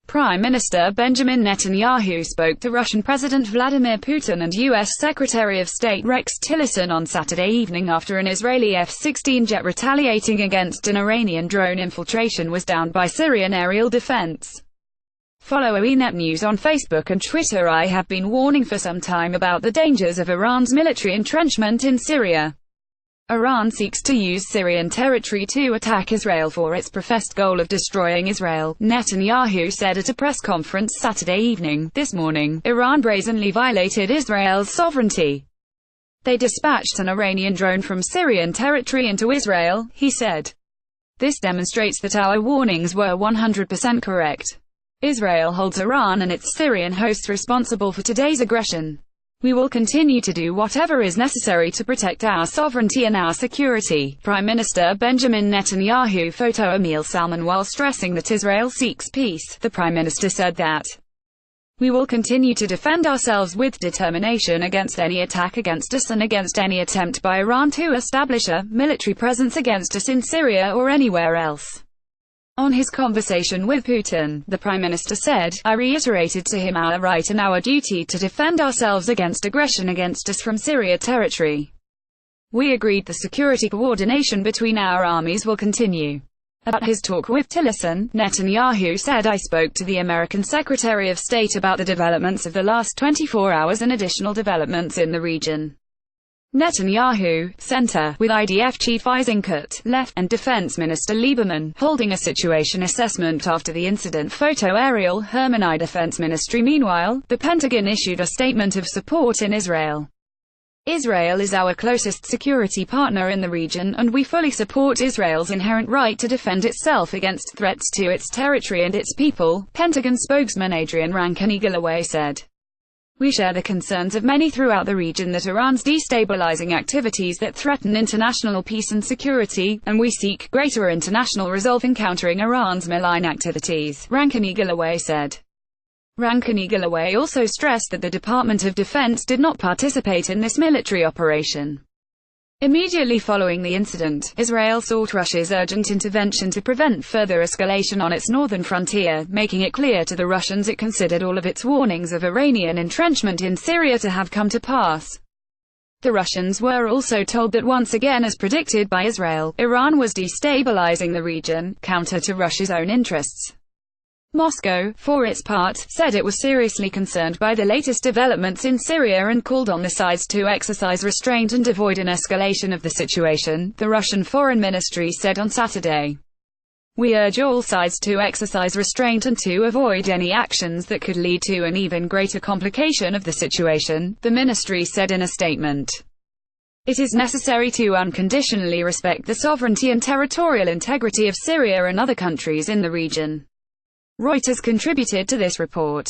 Prime Minister Benjamin Netanyahu spoke to Russian President Vladimir Putin and U.S. Secretary of State Rex Tillerson on Saturday evening after an Israeli F-16 jet retaliating against an Iranian drone infiltration was downed by Syrian aerial defense. Follow ENET News on Facebook and Twitter. I have been warning for some time about the dangers of Iran's military entrenchment in Syria. Iran seeks to use Syrian territory to attack Israel for its professed goal of destroying Israel, Netanyahu said at a press conference Saturday evening. This morning, Iran brazenly violated Israel's sovereignty. They dispatched an Iranian drone from Syrian territory into Israel, he said. This demonstrates that our warnings were 100% correct. Israel holds Iran and its Syrian hosts responsible for today's aggression. We will continue to do whatever is necessary to protect our sovereignty and our security. Prime Minister Benjamin Netanyahu photo Emil Salman. While stressing that Israel seeks peace, the Prime Minister said that we will continue to defend ourselves with determination against any attack against us and against any attempt by Iran to establish a military presence against us in Syria or anywhere else. On his conversation with Putin, the Prime Minister said, I reiterated to him our right and our duty to defend ourselves against aggression against us from Syria territory. We agreed the security coordination between our armies will continue. About his talk with Tillerson, Netanyahu said, I spoke to the American Secretary of State about the developments of the last 24 hours and additional developments in the region. Netanyahu, center, with IDF Chief Eisenkot, left, and Defense Minister Lieberman, holding a situation assessment after the incident. Photo Ariel Hermanni. Defense Ministry. Meanwhile, the Pentagon issued a statement of support in Israel. Israel is our closest security partner in the region, and we fully support Israel's inherent right to defend itself against threats to its territory and its people, Pentagon spokesman Adrian Rankine-Galloway said. We share the concerns of many throughout the region that Iran's destabilizing activities that threaten international peace and security, and we seek greater international resolve in countering Iran's malign activities, Rankine-Galloway said. Rankine-Galloway also stressed that the Department of Defense did not participate in this military operation. Immediately following the incident, Israel sought Russia's urgent intervention to prevent further escalation on its northern frontier, making it clear to the Russians it considered all of its warnings of Iranian entrenchment in Syria to have come to pass. The Russians were also told that once again, as predicted by Israel, Iran was destabilizing the region, counter to Russia's own interests. Moscow, for its part, said it was seriously concerned by the latest developments in Syria and called on the sides to exercise restraint and avoid an escalation of the situation, the Russian Foreign Ministry said on Saturday. We urge all sides to exercise restraint and to avoid any actions that could lead to an even greater complication of the situation, the ministry said in a statement. It is necessary to unconditionally respect the sovereignty and territorial integrity of Syria and other countries in the region. Reuters contributed to this report.